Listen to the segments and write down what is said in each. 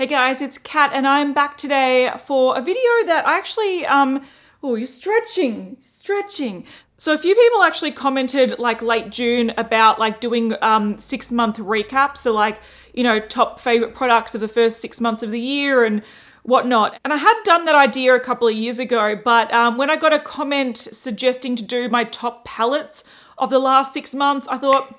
Hey guys, it's Kat and I'm back today for a video that I actually, oh, you're stretching. So a few people actually commented like late June about like doing 6-month recaps. So like, you know, top favorite products of the first 6 months of the year and whatnot. And I had done that idea a couple of years ago, but when I got a comment suggesting to do my top palettes of the last 6 months, I thought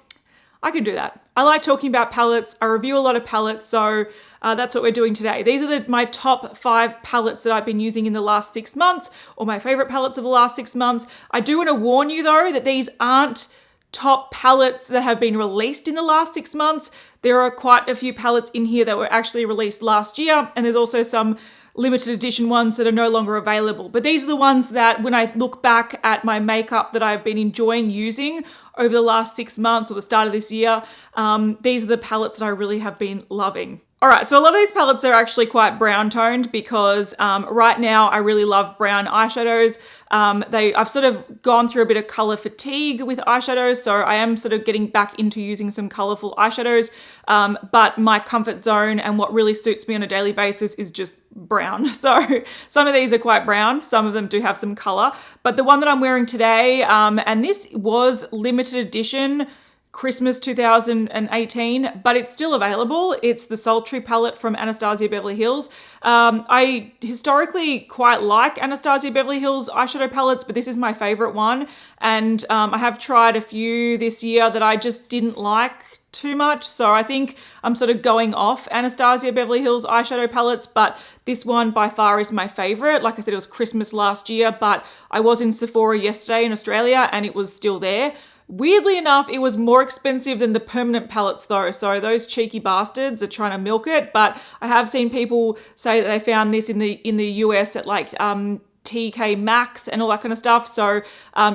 I could do that. I like talking about palettes. I review a lot of palettes, so that's what we're doing today. These are my top 5 palettes that I've been using in the last 6 months, or my favorite palettes of the last 6 months. I do want to warn you though that these aren't top palettes that have been released in the last 6 months. There are quite a few palettes in here that were actually released last year, and there's also some limited edition ones that are no longer available. But these are the ones that when I look back at my makeup that I've been enjoying using over the last 6 months or the start of this year, these are the palettes that I really have been loving. All right, so a lot of these palettes are actually quite brown toned because right now I really love brown eyeshadows. I've sort of gone through a bit of color fatigue with eyeshadows, so I am sort of getting back into using some colorful eyeshadows. But my comfort zone and what really suits me on a daily basis is just brown. So some of these are quite brown, some of them do have some color. But the one that I'm wearing today, and this was limited edition, Christmas 2018, but it's still available. It's the Sultry palette from Anastasia Beverly Hills. I historically quite like Anastasia Beverly Hills eyeshadow palettes, but this is my favorite one. And I have tried a few this year that I just didn't like too much. So I think I'm sort of going off Anastasia Beverly Hills eyeshadow palettes, but this one by far is my favorite. Like I said, it was Christmas last year, but I was in Sephora yesterday in Australia and it was still there. Weirdly enough, it was more expensive than the permanent palettes though, so those cheeky bastards are trying to milk it. But I have seen people say that they found this in the US at like TK Maxx and all that kind of stuff. So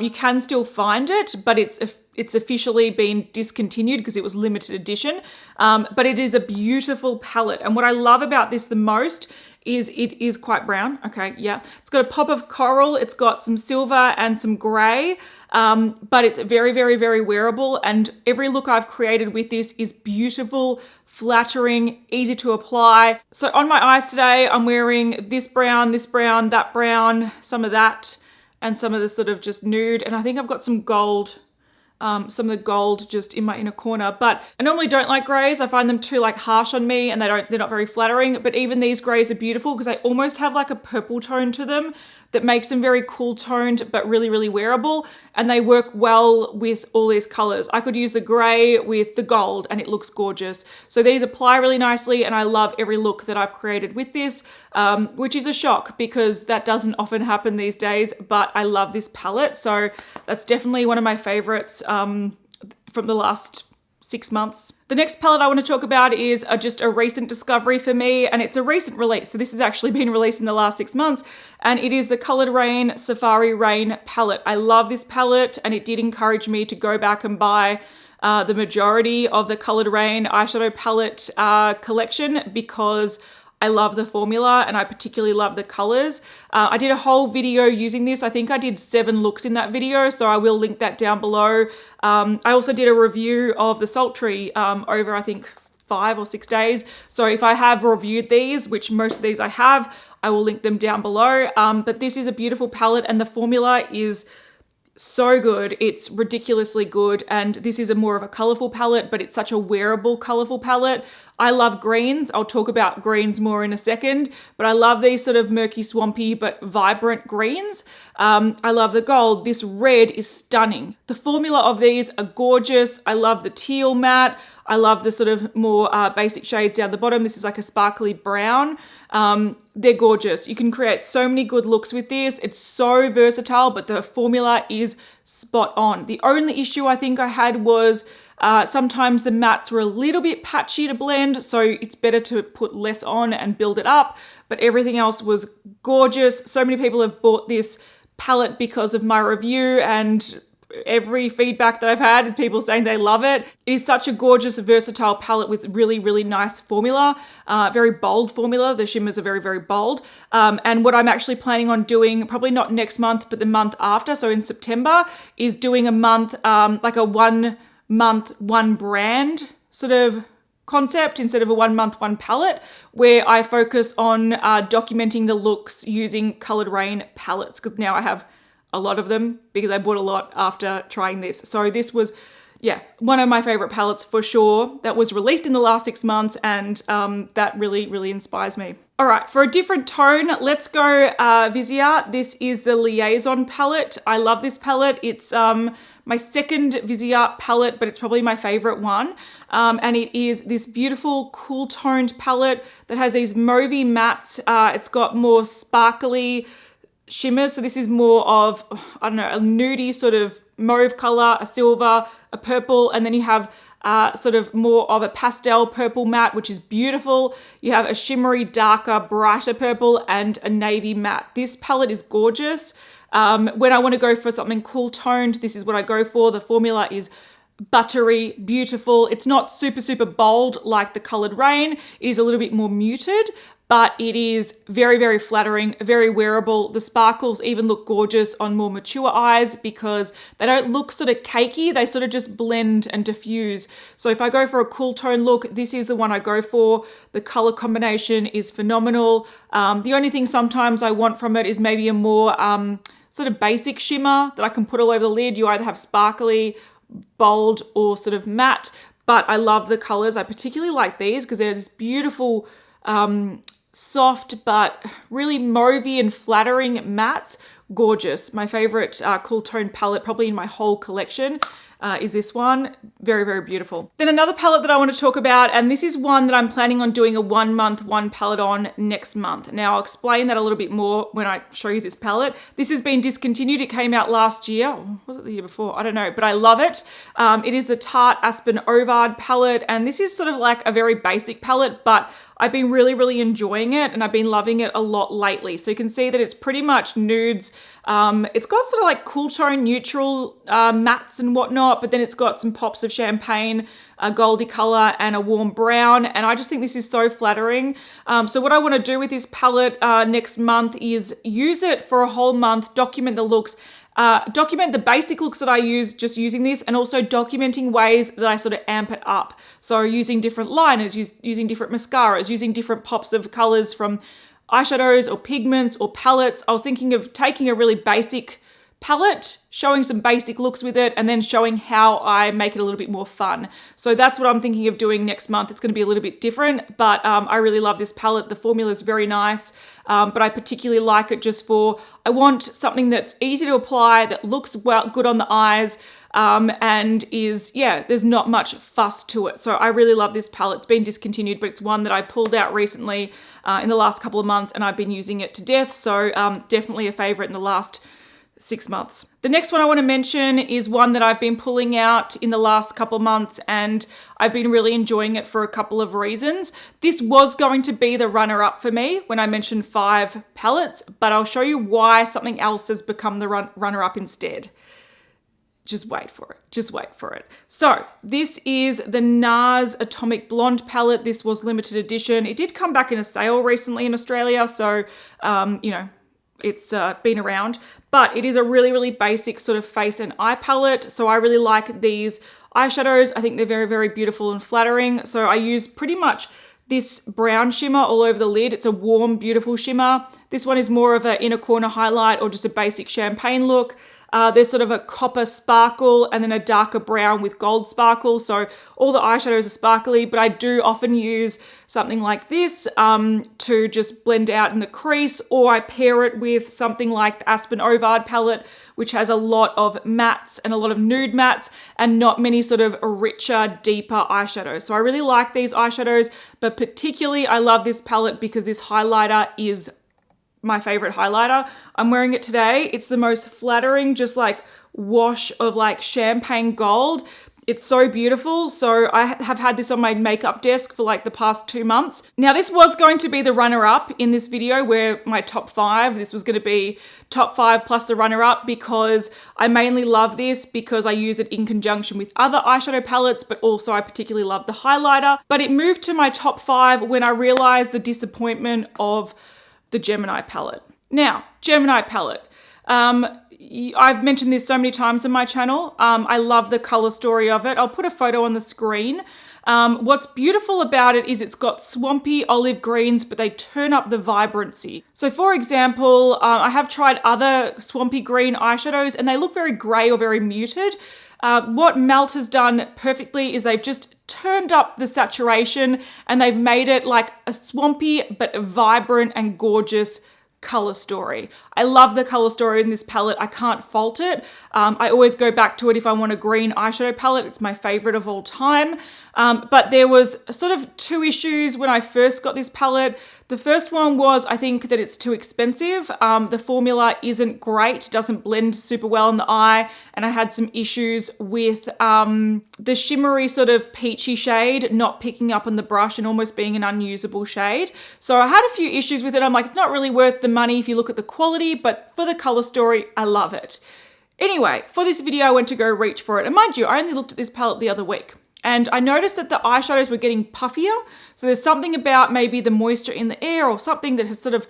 you can still find it, but it's officially been discontinued because it was limited edition. But it is a beautiful palette, and what I love about this the most is it is quite brown. Okay, yeah. It's got a pop of coral, it's got some silver and some gray, but it's very, very, very wearable, and every look I've created with this is beautiful, flattering, easy to apply. So on my eyes today, I'm wearing this brown, that brown, some of that, and some of the sort of just nude, and I think I've got some gold, some of the gold just in my inner corner. But I normally don't like grays. I find them too like harsh on me and they're not very flattering. But even these grays are beautiful because they almost have like a purple tone to them that makes them very cool toned but really, really wearable. And they work well with all these colors. I could use the gray with the gold and it looks gorgeous. So these apply really nicely, and I love every look that I've created with this, which is a shock because that doesn't often happen these days, but I love this palette. So that's definitely one of my favorites from the last 6 months. The next palette I want to talk about is just a recent discovery for me, and it's a recent release. So this has actually been released in the last 6 months, and it is the Colored Raine Safari Raine palette. I love this palette, and it did encourage me to go back and buy the majority of the Colored Raine eyeshadow palette collection because I love the formula and I particularly love the colors. I did a whole video using this. I think I did 7 looks in that video, so I will link that down below. I also did a review of the Sultry over I think 5 or 6 days. So if I have reviewed these, which most of these I have, I will link them down below. But this is a beautiful palette and the formula is so good. It's ridiculously good, and this is a more of a colorful palette, but it's such a wearable colorful palette. I love greens. I'll talk about greens more in a second, but I love these sort of murky, swampy, but vibrant greens. I love the gold. This red is stunning. The formula of these are gorgeous. I love the teal matte. I love the sort of more basic shades down the bottom. This is like a sparkly brown. They're gorgeous. You can create so many good looks with this. It's so versatile, but the formula is spot on. The only issue I think I had was sometimes the mattes were a little bit patchy to blend, so it's better to put less on and build it up, but everything else was gorgeous. So many people have bought this palette because of my review, and every feedback that I've had is people saying they love it. It is such a gorgeous, versatile palette with really, really nice formula, very bold formula. The shimmers are very, very bold. And what I'm actually planning on doing, probably not next month, but the month after, so in September, is doing a month, like a 1 month, one brand sort of concept instead of a 1 month, one palette, where I focus on documenting the looks using Coloured Raine palettes, because now I have a lot of them because I bought a lot after trying this. So this was, yeah, one of my favorite palettes for sure that was released in the last 6 months, and that really, really inspires me. All right, for a different tone, let's go Viseart. This is the Liaison palette. I love this palette. It's my second Viseart palette, but it's probably my favorite one. And it is this beautiful, cool toned palette that has these mauvey mattes. It's got more sparkly shimmers. So this is more of, I don't know, a nudie sort of mauve color, a silver, a purple, and then you have sort of more of a pastel purple matte, which is beautiful. You have a shimmery, darker, brighter purple and a navy matte. This palette is gorgeous. When I want to go for something cool toned, this is what I go for. The formula is buttery, beautiful. It's not super, super bold like the Coloured Raine. It is a little bit more muted, but it is very, very flattering, very wearable. The sparkles even look gorgeous on more mature eyes because they don't look sort of cakey. They sort of just blend and diffuse. So if I go for a cool tone look, this is the one I go for. The color combination is phenomenal. The only thing sometimes I want from it is maybe a more sort of basic shimmer that I can put all over the lid. You either have sparkly, bold, or sort of matte, but I love the colors. I particularly like these because they're this beautiful, soft but really mauvey and flattering mattes. Gorgeous. My favorite cool tone palette probably in my whole collection is this one. Very, very beautiful. Then another palette that I want to talk about, and this is one that I'm planning on doing a 1 month, one palette on next month. Now I'll explain that a little bit more when I show you this palette. This has been discontinued. It came out last year. Or was it the year before? I don't know, but I love it. It is the Tarte Aspen Ovard palette, and this is sort of like a very basic palette, but I've been really, really enjoying it, and I've been loving it a lot lately. So you can see that it's pretty much nudes. It's got sort of like cool tone, neutral mattes and whatnot, but then it's got some pops of champagne, a goldy color, and a warm brown. And I just think this is so flattering. So what I want to do with this palette next month is use it for a whole month, document the looks, document the basic looks that I use just using this, and also documenting ways that I sort of amp it up. So using different liners, using different mascaras, using different pops of colors from eyeshadows or pigments or palettes. I was thinking of taking a really basic palette, showing some basic looks with it, and then showing how I make it a little bit more fun. So that's what I'm thinking of doing next month. It's going to be a little bit different, but I really love this palette. The formula is very nice, but I particularly like it just for, I want something that's easy to apply, that looks well, good on the eyes, and is, yeah, there's not much fuss to it. So I really love this palette. It's been discontinued, but it's one that I pulled out recently in the last couple of months, and I've been using it to death. So definitely a favorite in the last 6 months. The next one I want to mention is one that I've been pulling out in the last couple of months, and I've been really enjoying it for a couple of reasons. This was going to be the runner-up for me when I mentioned 5 palettes, but I'll show you why something else has become the runner-up instead. Just wait for it. Just wait for it. So this is the NARS Atomic Blonde palette. This was limited edition. It did come back in a sale recently in Australia, so you know, it's been around, but it is a really, really basic sort of face and eye palette. So I really like these eyeshadows. I think they're very, very beautiful and flattering. So I use pretty much this brown shimmer all over the lid. It's a warm, beautiful shimmer. This one is more of an inner corner highlight or just a basic champagne look. There's sort of a copper sparkle and then a darker brown with gold sparkle. So all the eyeshadows are sparkly, but I do often use something like this to just blend out in the crease, or I pair it with something like the Aspen Ovard palette, which has a lot of mattes and a lot of nude mattes and not many sort of richer, deeper eyeshadows. So I really like these eyeshadows, but particularly I love this palette because this highlighter is my favorite highlighter. I'm wearing it today. It's the most flattering, just like wash of like champagne gold. It's so beautiful. So I have had this on my makeup desk for like the past 2 months. Now this was going to be the runner-up in this video, where my top 5, this was going to be top 5 plus the runner-up, because I mainly love this because I use it in conjunction with other eyeshadow palettes, but also I particularly love the highlighter. But it moved to my top 5 when I realized the disappointment of the Gemini palette. Now, Gemini palette. I've mentioned this so many times on my channel. I love the color story of it. I'll put a photo on the screen. What's beautiful about it is it's got swampy olive greens, but they turn up the vibrancy. So for example, I have tried other swampy green eyeshadows and they look very gray or very muted. What Melt has done perfectly is they've just turned up the saturation and they've made it like a swampy but vibrant and gorgeous color story. I love the color story in this palette. I can't fault it. I always go back to it if I want a green eyeshadow palette. It's my favorite of all time. But there was sort of two issues when I first got this palette. The first one was I think that it's too expensive. The formula isn't great, doesn't blend super well in the eye. And I had some issues with the shimmery sort of peachy shade not picking up on the brush and almost being an unusable shade. So I had a few issues with it. I'm like, it's not really worth the money if you look at the quality, but for the color story, I love it. Anyway, for this video, I went to go reach for it. And mind you, I only looked at this palette the other week. And I noticed that the eyeshadows were getting puffier. So there's something about maybe the moisture in the air or something that has sort of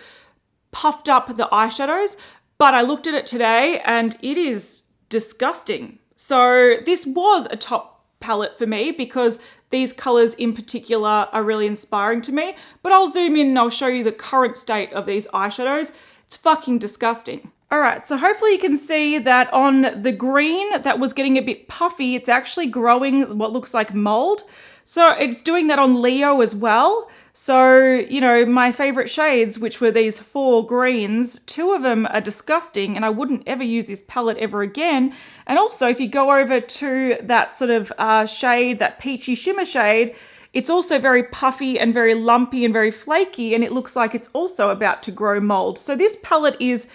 puffed up the eyeshadows. But I looked at it today and it is disgusting. So this was a top palette for me because these colors in particular are really inspiring to me. But I'll zoom in and I'll show you the current state of these eyeshadows. It's fucking disgusting. All right, so hopefully you can see that on the green that was getting a bit puffy, it's actually growing what looks like mold. So it's doing that on Leo as well. So, you know, my favorite shades, which were these 4 greens, 2 of them are disgusting and I wouldn't ever use this palette ever again. And also if you go over to that sort of shade, that peachy shimmer shade, it's also very puffy and very lumpy and very flaky and it looks like it's also about to grow mold. So this palette is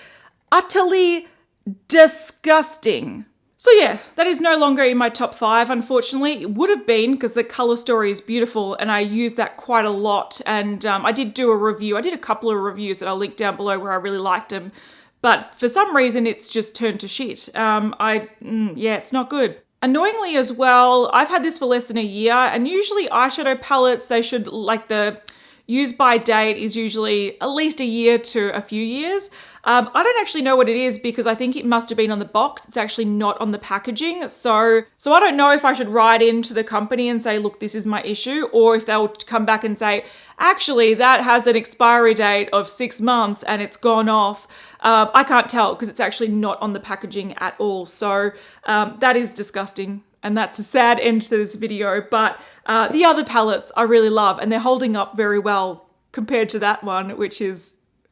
utterly disgusting. So yeah, that is no longer in my top 5, unfortunately. It would have been because the color story is beautiful and I use that quite a lot. And I did do a review. I did a couple of reviews that I'll link down below where I really liked them. But for some reason, it's just turned to shit. Yeah, it's not good. Annoyingly as well, I've had this for less than a year and usually eyeshadow palettes, they should like the use by date is usually at least a year to a few years. I don't actually know what it is because I think it must have been on the box. It's actually not on the packaging. So I don't know if I should write into the company and say, look, this is my issue, or if they'll come back and say, actually, that has an expiry date of 6 months and it's gone off. I can't tell because it's actually not on the packaging at all. So that is disgusting. And that's a sad end to this video, but the other palettes I really love and they're holding up very well compared to that one, which is,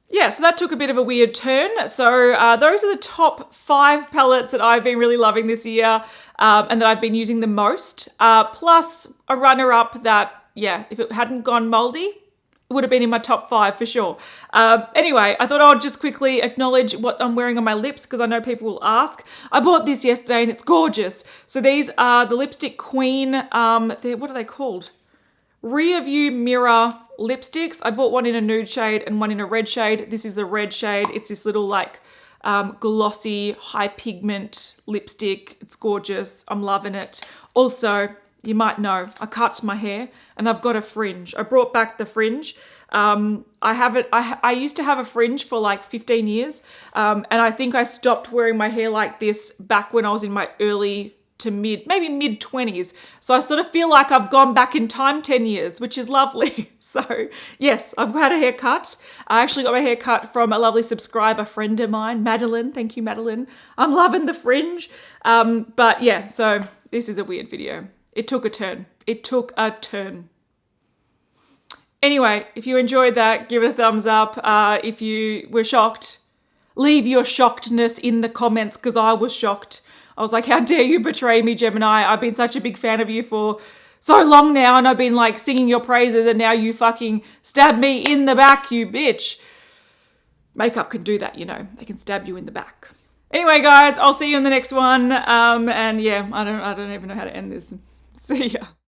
yeah, so that took a bit of a weird turn. So those are the top 5 palettes that I've been really loving this year and that I've been using the most, plus a runner-up that, yeah, if it hadn't gone moldy, it would have been in my top 5 for sure. Anyway, I thought I'd just quickly acknowledge what I'm wearing on my lips because I know people will ask. I bought this yesterday and it's gorgeous. So these are the Lipstick Queen, what are they called? Rear View Mirror lipsticks. I bought one in a nude shade and one in a red shade. This is the red shade. It's this little like glossy, high pigment lipstick. It's gorgeous. I'm loving it. Also, you might know, I cut my hair and I've got a fringe. I brought back the fringe. I used to have a fringe for like 15 years. And I think I stopped wearing my hair like this back when I was in my early to maybe mid 20s. So I sort of feel like I've gone back in time 10 years, which is lovely. So yes, I've had a haircut. I actually got my hair cut from a lovely subscriber friend of mine, Madeline. Thank you, Madeline. I'm loving the fringe. But yeah, so this is a weird video. It took a turn. It took a turn. Anyway, if you enjoyed that, give it a thumbs up. If you were shocked, leave your shockedness in the comments because I was shocked. I was like, how dare you betray me, Gemini? I've been such a big fan of you for so long now and I've been like singing your praises and now you fucking stab me in the back, you bitch. Makeup can do that, you know. They can stab you in the back. Anyway, guys, I'll see you in the next one. And yeah, I don't even know how to end this. See ya.